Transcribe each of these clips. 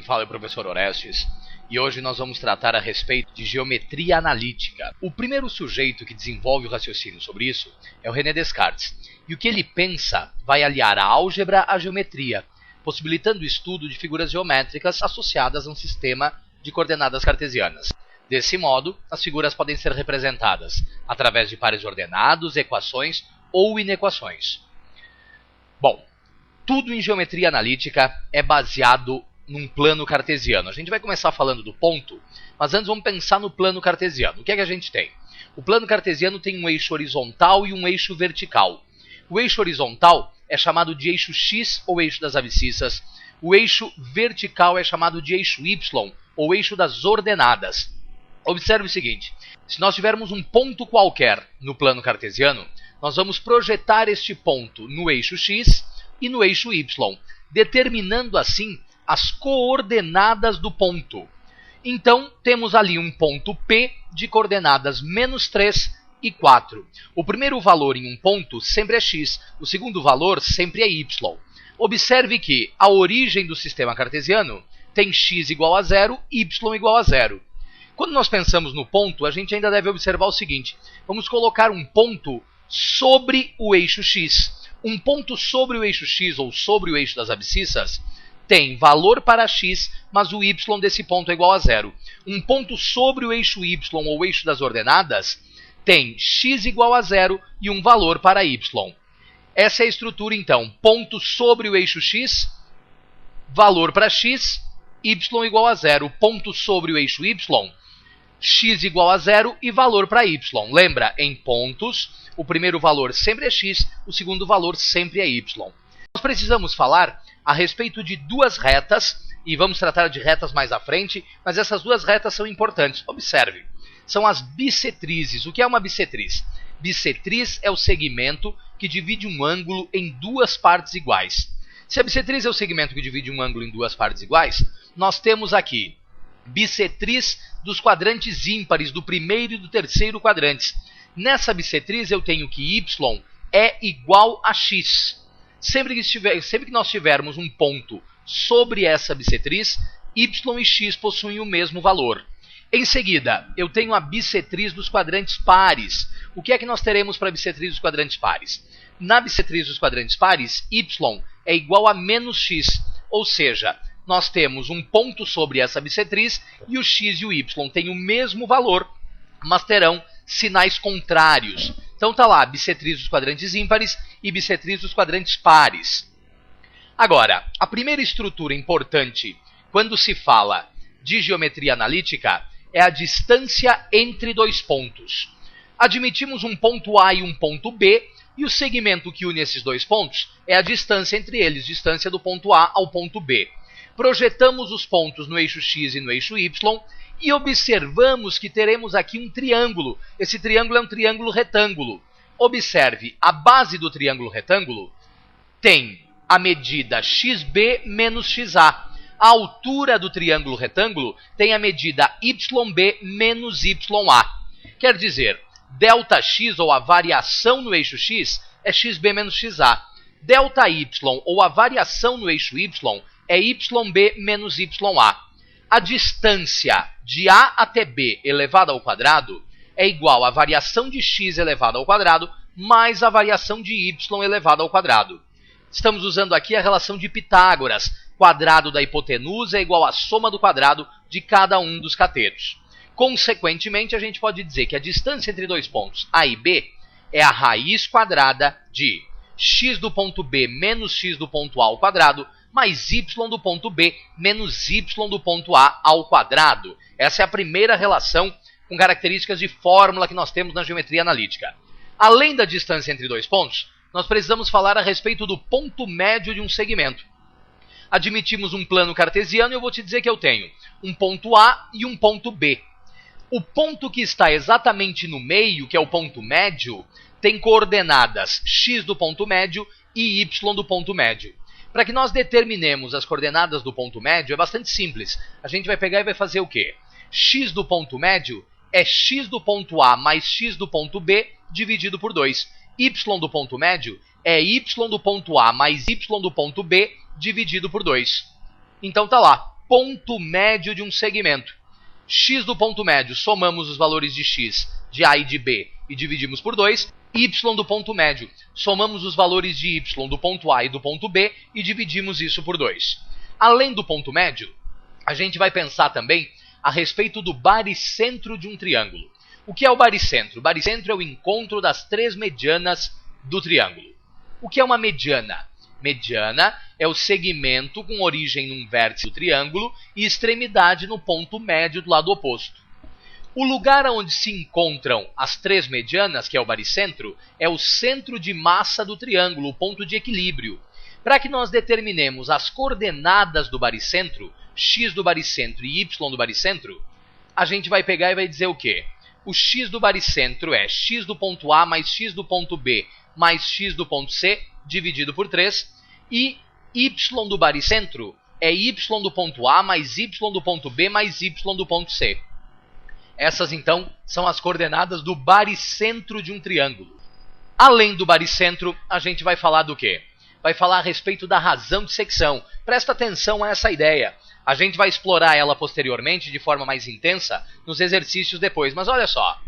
fala é o professor Orestes, e hoje nós vamos tratar a respeito de geometria analítica. O primeiro sujeito que desenvolve o raciocínio sobre isso é o René Descartes, e o que ele pensa vai aliar a álgebra à geometria, possibilitando o estudo de figuras geométricas associadas a um sistema de coordenadas cartesianas. Desse modo, as figuras podem ser representadas através de pares ordenados, equações ou inequações. Bom, tudo em geometria analítica é baseado num plano cartesiano. A gente vai começar falando do ponto, mas antes vamos pensar no plano cartesiano. O que é que a gente tem? O plano cartesiano tem um eixo horizontal e um eixo vertical. O eixo horizontal é chamado de eixo X ou eixo das abscissas. O eixo vertical é chamado de eixo Y ou eixo das ordenadas. Observe o seguinte, se nós tivermos um ponto qualquer no plano cartesiano, nós vamos projetar este ponto no eixo X e no eixo Y, determinando assim as coordenadas do ponto. Então, temos ali um ponto P de coordenadas -3 e 4. O primeiro valor em um ponto sempre é X, o segundo valor sempre é Y. Observe que a origem do sistema cartesiano tem X igual a 0, Y igual a 0. Quando nós pensamos no ponto, a gente ainda deve observar o seguinte, vamos colocar um ponto sobre o eixo X. Um ponto sobre o eixo X ou sobre o eixo das abscissas tem valor para x, mas o y desse ponto é igual a 0. Um ponto sobre o eixo y ou o eixo das ordenadas tem x igual a 0 e um valor para y. Essa é a estrutura, então. Ponto sobre o eixo x, valor para x, y igual a 0. Ponto sobre o eixo y, x igual a 0 e valor para y. Lembra, em pontos, o primeiro valor sempre é x, o segundo valor sempre é y. Nós precisamos falar a respeito de duas retas, e vamos tratar de retas mais à frente, mas essas duas retas são importantes. Observe, são as bissetrizes. O que é uma bissetriz? Bissetriz é o segmento que divide um ângulo em duas partes iguais. Se a bissetriz é o segmento que divide um ângulo em duas partes iguais, nós temos aqui bissetriz dos quadrantes ímpares, do primeiro e do terceiro quadrantes. Nessa bissetriz eu tenho que y é igual a x. Sempre que nós tivermos um ponto sobre essa bissetriz, y e x possuem o mesmo valor. Em seguida, eu tenho a bissetriz dos quadrantes pares. O que é que nós teremos para a bissetriz dos quadrantes pares? Na bissetriz dos quadrantes pares, y é igual a -x, ou seja, nós temos um ponto sobre essa bissetriz e o x e o y têm o mesmo valor, mas terão sinais contrários. Então está lá, bissetriz dos quadrantes ímpares e bissetriz dos quadrantes pares. Agora, a primeira estrutura importante quando se fala de geometria analítica é a distância entre dois pontos. Admitimos um ponto A e um ponto B, e o segmento que une esses dois pontos é a distância entre eles, distância do ponto A ao ponto B. Projetamos os pontos no eixo X e no eixo Y, e observamos que teremos aqui um triângulo. Esse triângulo é um triângulo retângulo. Observe, a base do triângulo retângulo tem a medida xb menos xa. A altura do triângulo retângulo tem a medida yb menos ya. Quer dizer, ΔX, ou a variação no eixo x, é xb menos xa. ΔY, ou a variação no eixo y, é yb menos ya. A distância de A até B elevado ao quadrado é igual à variação de x elevado ao quadrado mais a variação de y elevado ao quadrado. Estamos usando aqui a relação de Pitágoras. Quadrado da hipotenusa é igual à soma do quadrado de cada um dos catetos. Consequentemente, a gente pode dizer que a distância entre dois pontos A e B é a raiz quadrada de x do ponto B menos x do ponto A ao quadrado mais y do ponto B menos y do ponto A ao quadrado. Essa é a primeira relação com características de fórmula que nós temos na geometria analítica. Além da distância entre dois pontos, nós precisamos falar a respeito do ponto médio de um segmento. Admitimos um plano cartesiano e eu vou te dizer que eu tenho um ponto A e um ponto B. O ponto que está exatamente no meio, que é o ponto médio, tem coordenadas x do ponto médio e y do ponto médio. Para que nós determinemos as coordenadas do ponto médio, é bastante simples. A gente vai pegar e vai fazer o quê? X do ponto médio é x do ponto A mais x do ponto B dividido por 2. Y do ponto médio é y do ponto A mais y do ponto B dividido por 2. Então tá lá. ponto médio de um segmento. X do ponto médio, somamos os valores de x, de A e de B e dividimos por 2. Y do ponto médio, somamos os valores de y do ponto A e do ponto B e dividimos isso por 2. Além do ponto médio, a gente vai pensar também a respeito do baricentro de um triângulo. O que é o baricentro? O baricentro é o encontro das três medianas do triângulo. O que é uma mediana? Mediana é o segmento com origem num vértice do triângulo e extremidade no ponto médio do lado oposto. O lugar onde se encontram as três medianas, que é o baricentro, é o centro de massa do triângulo, o ponto de equilíbrio. Para que nós determinemos as coordenadas do baricentro, x do baricentro e y do baricentro, a gente vai pegar e vai dizer o quê? O x do baricentro é x do ponto A mais x do ponto B mais x do ponto C, dividido por 3, e y do baricentro é y do ponto A mais y do ponto B mais y do ponto C. Essas, então, são as coordenadas do baricentro de um triângulo. Além do baricentro, a gente vai falar do quê? Vai falar a respeito da razão de secção. Presta atenção a essa ideia. A gente vai explorar ela posteriormente, de forma mais intensa, nos exercícios depois. Mas olha só,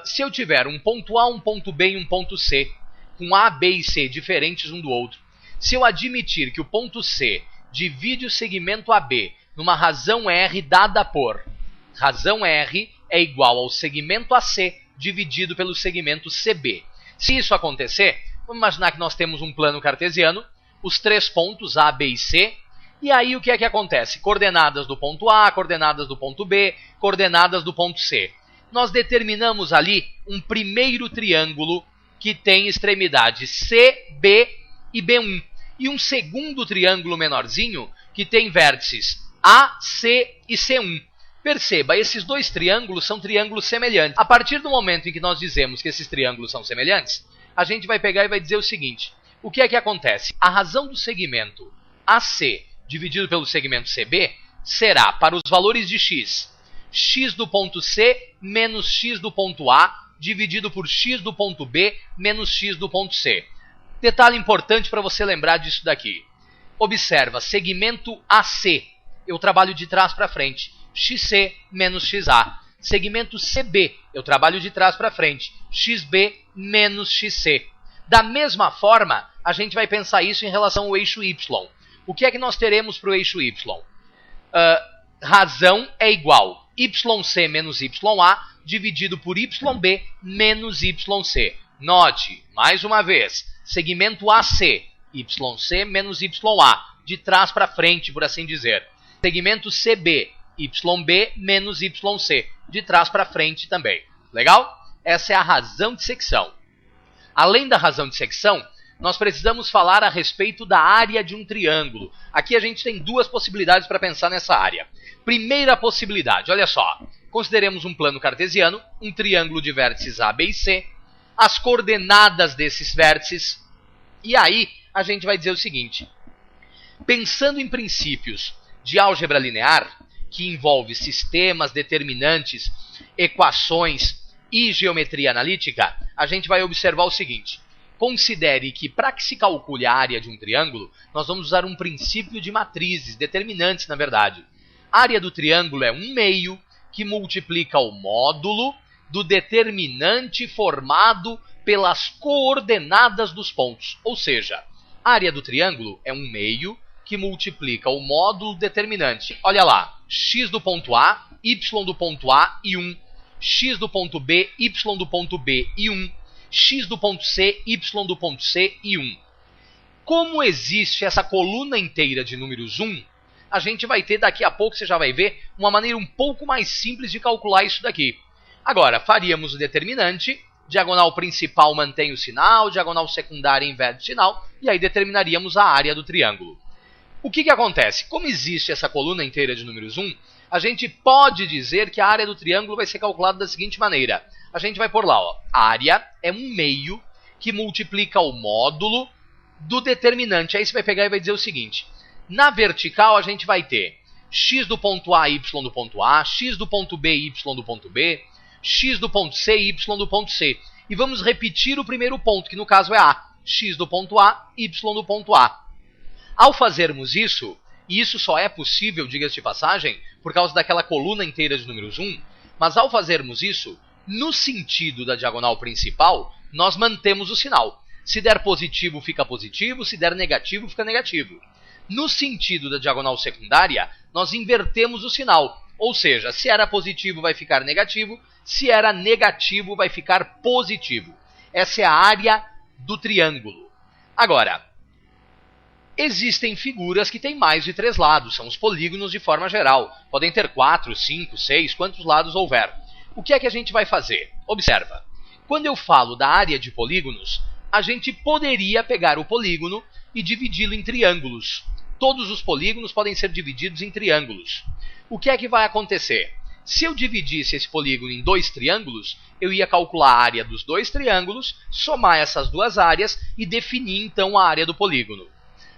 se eu tiver um ponto A, um ponto B e um ponto C, com A, B e C diferentes um do outro, se eu admitir que o ponto C divide o segmento AB numa razão R dada por razão R é igual ao segmento AC dividido pelo segmento CB. Se isso acontecer, vamos imaginar que nós temos um plano cartesiano, os três pontos A, B e C, e aí o que é que acontece? Coordenadas do ponto A, coordenadas do ponto B, coordenadas do ponto C. Nós determinamos ali um primeiro triângulo que tem extremidades C, B e B1, e um segundo triângulo menorzinho que tem vértices A, C e C1. Perceba, esses dois triângulos são triângulos semelhantes. A partir do momento em que nós dizemos que esses triângulos são semelhantes, a gente vai pegar e vai dizer o seguinte. O que é que acontece? A razão do segmento AC dividido pelo segmento CB será, para os valores de x, x do ponto C menos x do ponto A dividido por x do ponto B menos x do ponto C. Detalhe importante para você lembrar disso daqui. Observa, segmento AC, eu trabalho de trás para frente. XC menos XA. Segmento CB, eu trabalho de trás para frente. XB menos XC. Da mesma forma, a gente vai pensar isso em relação ao eixo Y. O que é que nós teremos para o eixo Y? Razão é igual YC menos YA dividido por YB menos YC. Note, mais uma vez, segmento AC, YC menos YA, de trás para frente, por assim dizer. Segmento CB, YB menos YC, de trás para frente também. Legal? Essa é a razão de secção. Além da razão de secção, nós precisamos falar a respeito da área de um triângulo. Aqui a gente tem duas possibilidades para pensar nessa área. Primeira possibilidade, olha só. Consideremos um plano cartesiano, um triângulo de vértices A, B e C, as coordenadas desses vértices, e aí a gente vai dizer o seguinte. Pensando em princípios de álgebra linear, que envolve sistemas, determinantes, equações e geometria analítica, a gente vai observar o seguinte. Considere que para que se calcule a área de um triângulo, nós vamos usar um princípio de matrizes, determinantes na verdade. A área do triângulo é um meio que multiplica o módulo do determinante formado pelas coordenadas dos pontos. Ou seja, a área do triângulo é um meio que multiplica o módulo determinante. Olha lá, x do ponto A, y do ponto A e 1, x do ponto B, y do ponto B e 1, x do ponto C, y do ponto C e 1. Como existe essa coluna inteira de números 1, a gente vai ter daqui a pouco, você já vai ver, uma maneira um pouco mais simples de calcular isso daqui. Agora, faríamos o determinante, diagonal principal mantém o sinal, diagonal secundária inverte o sinal, e aí determinaríamos a área do triângulo. O que acontece? Como existe essa coluna inteira de números 1, a gente pode dizer que a área do triângulo vai ser calculada da seguinte maneira. A gente vai pôr lá, ó, área é um meio que multiplica o módulo do determinante. Aí você vai pegar e vai dizer o seguinte. Na vertical a gente vai ter x do ponto A, y do ponto A, x do ponto B, y do ponto B, x do ponto C, y do ponto C. E vamos repetir o primeiro ponto, que no caso é A. X do ponto A, y do ponto A. Ao fazermos isso, E isso só é possível, diga-se de passagem, por causa daquela coluna inteira de números 1. Mas ao fazermos isso, no sentido da diagonal principal, nós mantemos o sinal. Se der positivo, fica positivo. Se der negativo, fica negativo. No sentido da diagonal secundária, nós invertemos o sinal. Ou seja, se era positivo, vai ficar negativo. Se era negativo, vai ficar positivo. Essa é a área do triângulo. Agora, existem figuras que têm mais de 3 lados. São os polígonos de forma geral. Podem ter 4, 5, 6, quantos lados houver. O que é que a gente vai fazer? Observa. Quando eu falo da área de polígonos, a gente poderia pegar o polígono e dividi-lo em triângulos. Todos os polígonos podem ser divididos em triângulos. O que é que vai acontecer? Se eu dividisse esse polígono em 2 triângulos, eu ia calcular a área dos 2 triângulos, somar essas 2 áreas e definir então a área do polígono.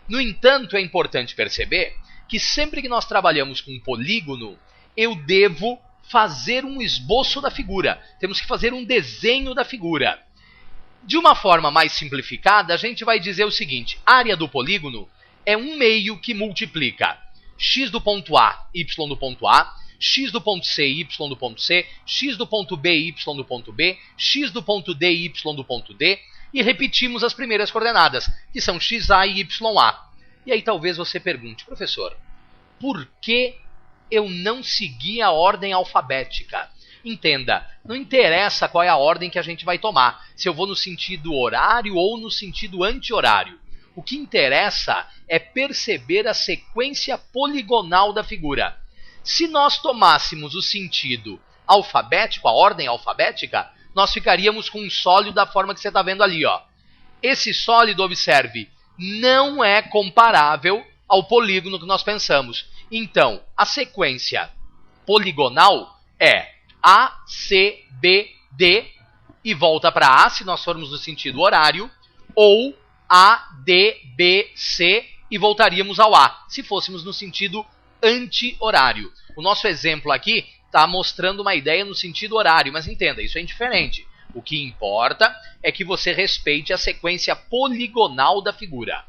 No entanto, é importante perceber que sempre que nós trabalhamos com um polígono, eu devo fazer um esboço da figura. Temos que fazer um desenho da figura. De uma forma mais simplificada, a gente vai dizer o seguinte: a área do polígono é um meio que multiplica x do ponto A, y do ponto A, x do ponto C, y do ponto C, x do ponto B, y do ponto B, x do ponto D, y do ponto D, e repetimos as primeiras coordenadas, que são xa e ya. E aí talvez você pergunte: professor, por que eu não segui a ordem alfabética? Entenda, não interessa qual é a ordem que a gente vai tomar, se eu vou no sentido horário ou no sentido anti-horário. O que interessa é perceber a sequência poligonal da figura. Se nós tomássemos o sentido alfabético, a ordem alfabética, nós ficaríamos com um sólido da forma que você está vendo ali, ó. Esse sólido, observe, não é comparável ao polígono que nós pensamos. Então, a sequência poligonal é A, C, B, D, e volta para A, se nós formos no sentido horário, ou A, D, B, C, e voltaríamos ao A, se fôssemos no sentido anti-horário. O nosso exemplo aqui está mostrando uma ideia no sentido horário, mas entenda, isso é indiferente. O que importa é que você respeite a sequência poligonal da figura.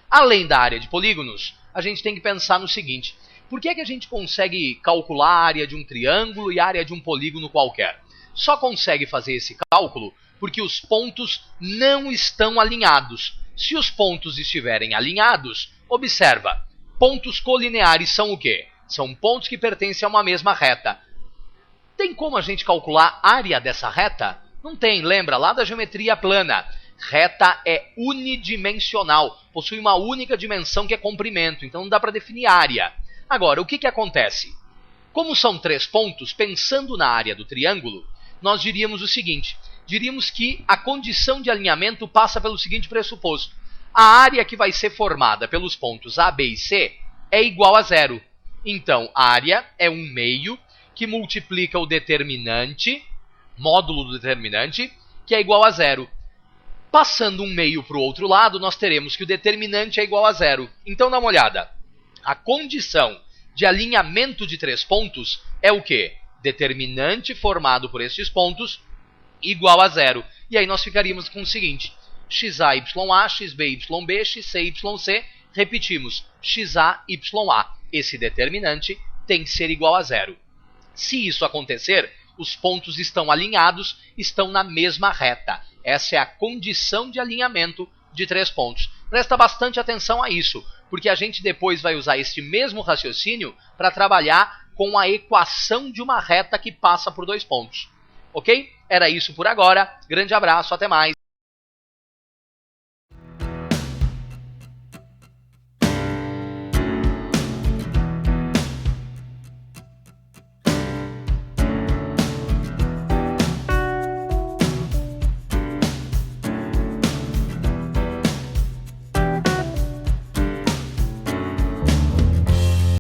Além da área de polígonos, a gente tem que pensar no seguinte: por que é que a gente consegue calcular a área de um triângulo e a área de um polígono qualquer? Só consegue fazer esse cálculo porque os pontos não estão alinhados. Se os pontos estiverem alinhados, observa, pontos colineares são o quê? São pontos que pertencem a uma mesma reta. Tem como a gente calcular a área dessa reta? Não tem, lembra lá da geometria plana. Reta é unidimensional, possui uma única dimensão que é comprimento, então não dá para definir área. Agora, o que acontece? Como são 3 pontos, pensando na área do triângulo, nós diríamos o seguinte: diríamos que a condição de alinhamento passa pelo seguinte pressuposto: a área que vai ser formada pelos pontos A, B e C é igual a 0. Então, a área é um meio que multiplica o determinante, módulo do determinante, que é igual a 0. Passando um meio para o outro lado, nós teremos que o determinante é igual a 0. Então, dá uma olhada. A condição de alinhamento de 3 pontos é o quê? Determinante formado por estes pontos igual a 0. E aí nós ficaríamos com o seguinte: xa, ya, xb, yb, xc, yc, repetimos, xa, ya. Esse determinante tem que ser igual a 0. Se isso acontecer, os pontos estão alinhados, estão na mesma reta. Essa é a condição de alinhamento de 3 pontos. Presta bastante atenção a isso, porque a gente depois vai usar este mesmo raciocínio para trabalhar com a equação de uma reta que passa por 2 pontos. Ok? Era isso por agora. Grande abraço, até mais.